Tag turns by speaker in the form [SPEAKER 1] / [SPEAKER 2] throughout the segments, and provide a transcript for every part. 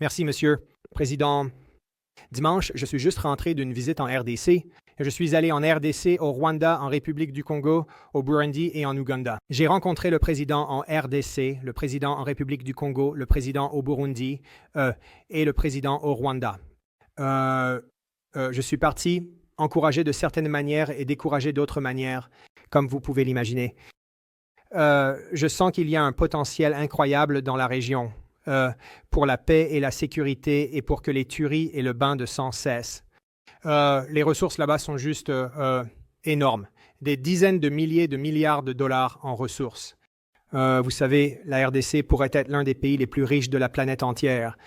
[SPEAKER 1] Merci, Monsieur le Président. Dimanche, je suis juste rentré d'une visite en RDC. Je suis allé en RDC, au Rwanda, en République du Congo, au Burundi et en Ouganda. J'ai rencontré le président en RDC, le président en République du Congo, le président au Burundi et le président au Rwanda. Je suis parti encouragé de certaines manières et découragé d'autres manières, comme vous pouvez l'imaginer. Je sens qu'il y a un potentiel incroyable dans la région pour la paix et la sécurité et pour que les tueries et le bain de sang cessent. Les ressources là-bas sont juste énormes. Des dizaines de milliers de milliards de dollars en ressources. Vous savez, la RDC pourrait être l'un des pays les plus riches de la planète entière.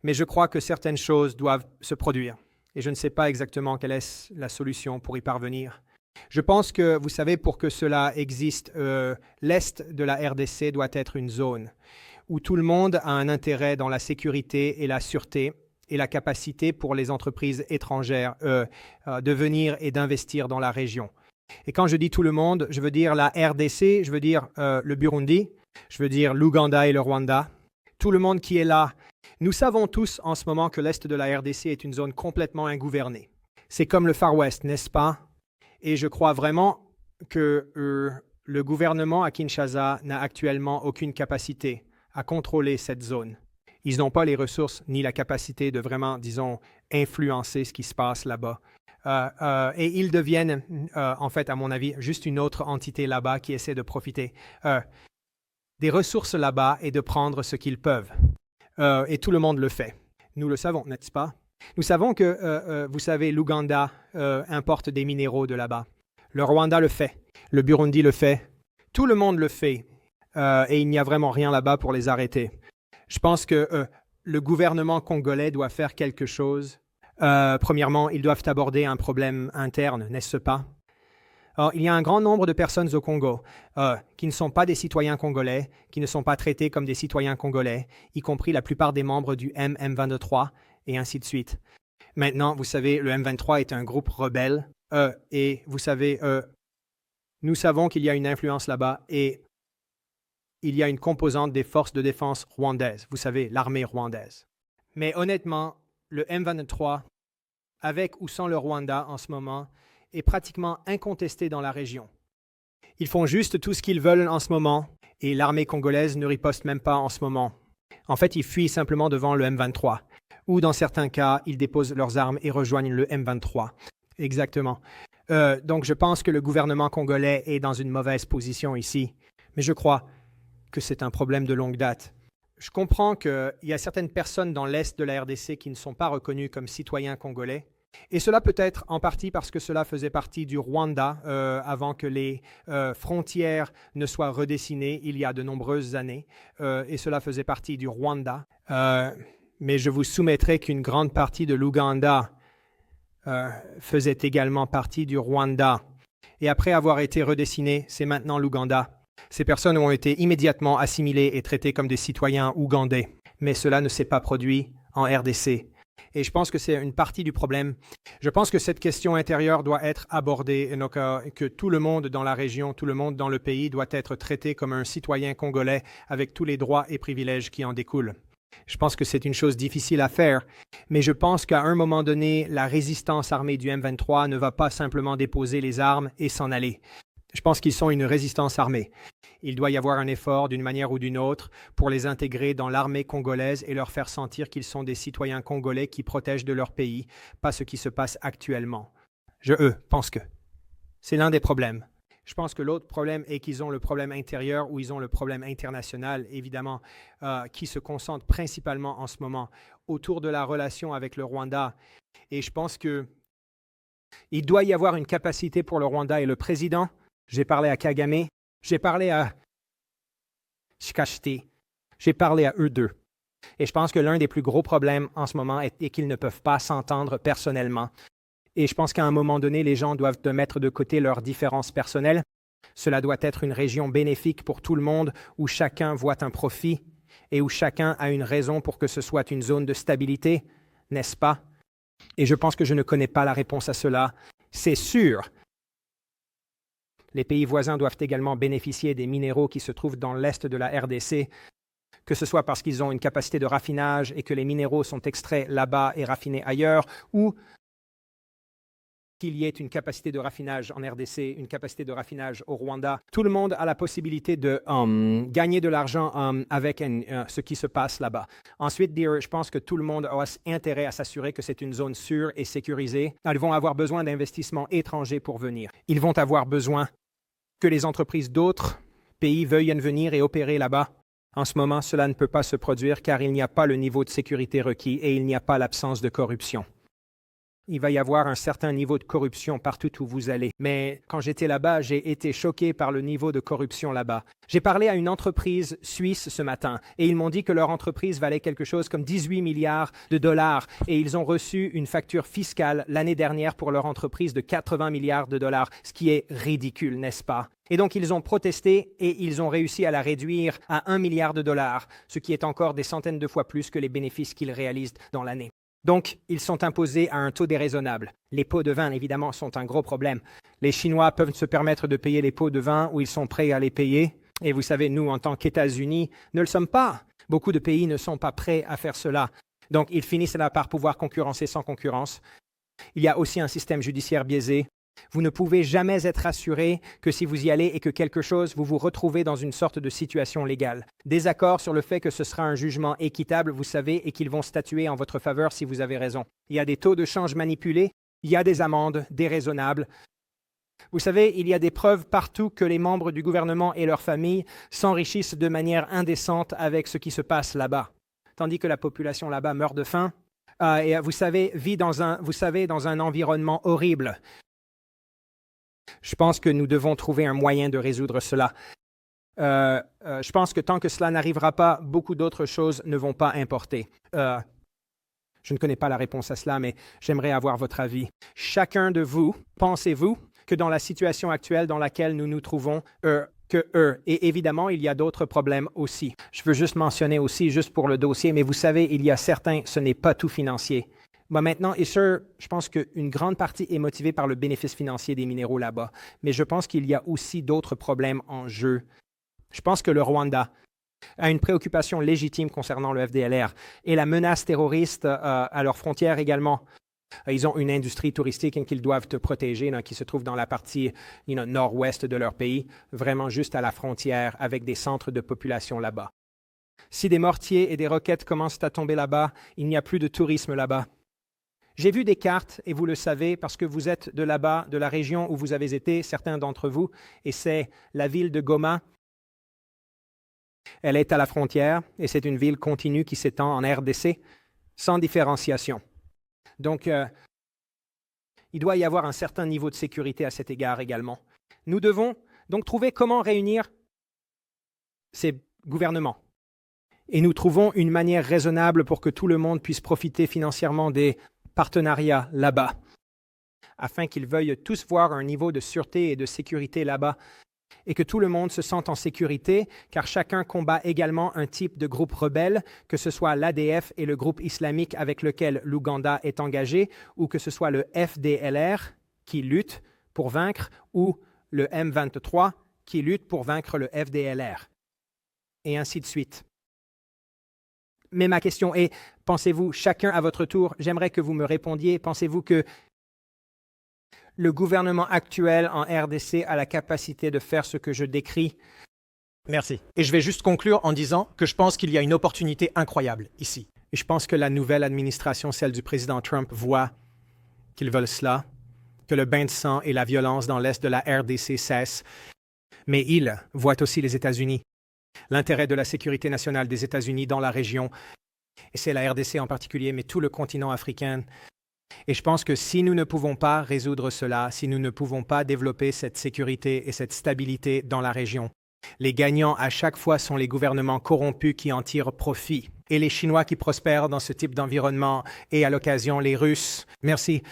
[SPEAKER 1] Mais je crois que certaines choses doivent se produire. Et je ne sais pas exactement quelle est la solution pour y parvenir. Je pense que, vous savez, pour que cela existe, l'Est de la RDC doit être une zone où tout le monde a un intérêt dans la sécurité et la sûreté et la capacité pour les entreprises étrangères de venir et d'investir dans la région. Et quand je dis tout le monde, je veux dire la RDC, je veux dire le Burundi, je veux dire l'Ouganda et le Rwanda, tout le monde qui est là. Nous savons tous en ce moment que l'Est de la RDC est une zone complètement ingouvernée. C'est comme le Far West, n'est-ce pas? Et je crois vraiment que le gouvernement à Kinshasa n'a actuellement aucune capacité à contrôler cette zone. Ils n'ont pas les ressources ni la capacité de vraiment, disons, influencer ce qui se passe là-bas. Et ils deviennent, en fait, à mon avis, juste une autre entité là-bas qui essaie de profiter des ressources là-bas et de prendre ce qu'ils peuvent. Et tout le monde le fait. Nous le savons, n'est-ce pas? Nous savons que, vous savez, l'Ouganda importe des minéraux de là-bas. Le Rwanda le fait. Le Burundi le fait. Tout le monde le fait. Et il n'y a vraiment rien là-bas pour les arrêter. Je pense que le gouvernement congolais doit faire quelque chose. Premièrement, ils doivent aborder un problème interne, n'est-ce pas? Alors, il y a un grand nombre de personnes au Congo qui ne sont pas des citoyens congolais, qui ne sont pas traités comme des citoyens congolais, y compris la plupart des membres du M23 et ainsi de suite. Maintenant, vous savez, le M23 est un groupe rebelle et vous savez, nous savons qu'il y a une influence là-bas et il y a une composante des forces de défense rwandaises, vous savez, l'armée rwandaise. Mais honnêtement, le M23, avec ou sans le Rwanda en ce moment, est pratiquement incontesté dans la région. Ils font juste tout ce qu'ils veulent en ce moment et l'armée congolaise ne riposte même pas en ce moment. En fait, ils fuient simplement devant le M23 ou dans certains cas, ils déposent leurs armes et rejoignent le M23. Exactement. Donc, je pense que le gouvernement congolais est dans une mauvaise position ici, mais je crois que c'est un problème de longue date. Je comprends qu'il y a certaines personnes dans l'Est de la RDC qui ne sont pas reconnues comme citoyens congolais. Et cela peut être en partie parce que cela faisait partie du Rwanda avant que les frontières ne soient redessinées il y a de nombreuses années. Et cela faisait partie du Rwanda. Mais je vous soumettrai qu'une grande partie de l'Ouganda faisait également partie du Rwanda. Et après avoir été redessiné, c'est maintenant l'Ouganda. Ces personnes ont été immédiatement assimilées et traitées comme des citoyens ougandais. Mais cela ne s'est pas produit en RDC. Et je pense que c'est une partie du problème. Je pense que cette question intérieure doit être abordée et donc, que tout le monde dans la région, tout le monde dans le pays doit être traité comme un citoyen congolais avec tous les droits et privilèges qui en découlent. Je pense que c'est une chose difficile à faire, mais je pense qu'à un moment donné, la résistance armée du M23 ne va pas simplement déposer les armes et s'en aller. Je pense qu'ils sont une résistance armée. Il doit y avoir un effort d'une manière ou d'une autre pour les intégrer dans l'armée congolaise et leur faire sentir qu'ils sont des citoyens congolais qui protègent de leur pays, pas ce qui se passe actuellement. Je pense que c'est l'un des problèmes. Je pense que l'autre problème est qu'ils ont le problème intérieur ou ils ont le problème international, évidemment, qui se concentre principalement en ce moment autour de la relation avec le Rwanda. Et je pense qu'il doit y avoir une capacité pour le Rwanda et le président. J'ai parlé à Kagame, j'ai parlé à Chikashite, j'ai parlé à eux deux. Et je pense que l'un des plus gros problèmes en ce moment est qu'ils ne peuvent pas s'entendre personnellement. Et je pense qu'à un moment donné, les gens doivent mettre de côté leurs différences personnelles. Cela doit être une région bénéfique pour tout le monde, où chacun voit un profit et où chacun a une raison pour que ce soit une zone de stabilité, n'est-ce pas? Et je pense que je ne connais pas la réponse à cela. C'est sûr. Les pays voisins doivent également bénéficier des minéraux qui se trouvent dans l'est de la RDC. que ce soit parce qu'ils ont une capacité de raffinage et que les minéraux sont extraits là-bas et raffinés ailleurs, ou qu'il y ait une capacité de raffinage en RDC, une capacité de raffinage au Rwanda. Tout le monde a la possibilité de gagner de l'argent avec ce qui se passe là-bas. Ensuite, je pense que tout le monde a intérêt à s'assurer que c'est une zone sûre et sécurisée. Ils vont avoir besoin d'investissements étrangers pour venir. Ils vont avoir besoin que les entreprises d'autres pays veuillent venir et opérer là-bas. En ce moment, cela ne peut pas se produire car il n'y a pas le niveau de sécurité requis et il n'y a pas l'absence de corruption. Il va y avoir un certain niveau de corruption partout où vous allez. Mais quand j'étais là-bas, j'ai été choqué par le niveau de corruption là-bas. J'ai parlé à une entreprise suisse ce matin et ils m'ont dit que leur entreprise valait quelque chose comme 18 milliards de dollars et ils ont reçu une facture fiscale l'année dernière pour leur entreprise de 80 milliards de dollars, ce qui est ridicule, n'est-ce pas? Et donc, ils ont protesté et ils ont réussi à la réduire à 1 milliard de dollars, ce qui est encore des centaines de fois plus que les bénéfices qu'ils réalisent dans l'année. Donc, ils sont imposés à un taux déraisonnable. Les pots de vin, évidemment, sont un gros problème. Les Chinois peuvent se permettre de payer les pots de vin où ils sont prêts à les payer. Et vous savez, nous, en tant qu'États-Unis, ne le sommes pas. Beaucoup de pays ne sont pas prêts à faire cela. Donc, ils finissent là par pouvoir concurrencer sans concurrence. Il y a aussi un système judiciaire biaisé. Vous ne pouvez jamais être assuré que si vous y allez et que quelque chose, vous vous retrouvez dans une sorte de situation légale. Désaccord sur le fait que ce sera un jugement équitable, vous savez, et qu'ils vont statuer en votre faveur si vous avez raison. Il y a des taux de change manipulés, il y a des amendes déraisonnables. Vous savez, il y a des preuves partout que les membres du gouvernement et leurs familles s'enrichissent de manière indécente avec ce qui se passe là-bas, tandis que la population là-bas meurt de faim. Et vous savez, vit dans un environnement horrible. Je pense que nous devons trouver un moyen de résoudre cela. Je pense que tant que cela n'arrivera pas, beaucoup d'autres choses ne vont pas importer. Je ne connais pas la réponse à cela, mais j'aimerais avoir votre avis. Chacun de vous, pensez-vous que dans la situation actuelle dans laquelle nous nous trouvons, et évidemment, il y a d'autres problèmes aussi. Je veux juste mentionner aussi, juste pour le dossier, mais vous savez, il y a certains, ce n'est pas tout financier. Maintenant, et sûr, je pense qu'une grande partie est motivée par le bénéfice financier des minéraux là-bas, mais je pense qu'il y a aussi d'autres problèmes en jeu. Je pense que le Rwanda a une préoccupation légitime concernant le FDLR et la menace terroriste à leurs frontières également. Ils ont une industrie touristique qu'ils doivent protéger, qui se trouve dans la partie nord-ouest de leur pays, vraiment juste à la frontière avec des centres de population là-bas. Si des mortiers et des roquettes commencent à tomber là-bas, il n'y a plus de tourisme là-bas. J'ai vu des cartes, et vous le savez, parce que vous êtes de là-bas, de la région où vous avez été, certains d'entre vous, et c'est la ville de Goma. Elle est à la frontière, et c'est une ville continue qui s'étend en RDC, sans différenciation. Donc, il doit y avoir un certain niveau de sécurité à cet égard également. Nous devons donc trouver comment réunir ces gouvernements. Et nous trouvons une manière raisonnable pour que tout le monde puisse profiter financièrement des partenariat là-bas, afin qu'ils veuillent tous voir un niveau de sûreté et de sécurité là-bas, et que tout le monde se sente en sécurité, car chacun combat également un type de groupe rebelle, que ce soit l'ADF et le groupe islamique avec lequel l'Ouganda est engagé, ou que ce soit le FDLR qui lutte pour vaincre, ou le M23 qui lutte pour vaincre le FDLR, et ainsi de suite. Mais ma question est, pensez-vous, chacun à votre tour, j'aimerais que vous me répondiez, pensez-vous que le gouvernement actuel en RDC a la capacité de faire ce que je décris?
[SPEAKER 2] Merci. Et je vais juste conclure en disant que je pense qu'il y a une opportunité incroyable ici.
[SPEAKER 1] Et je pense que la nouvelle administration, celle du président Trump, voit qu'ils veulent cela, que le bain de sang et la violence dans l'est de la RDC cessent. Mais ils voient aussi les États-Unis. L'intérêt de la sécurité nationale des États-Unis dans la région, et c'est la RDC en particulier, mais tout le continent africain. Et je pense que si nous ne pouvons pas résoudre cela, si nous ne pouvons pas développer cette sécurité et cette stabilité dans la région, les gagnants à chaque fois sont les gouvernements corrompus qui en tirent profit, et les Chinois qui prospèrent dans ce type d'environnement, et à l'occasion les Russes. Merci.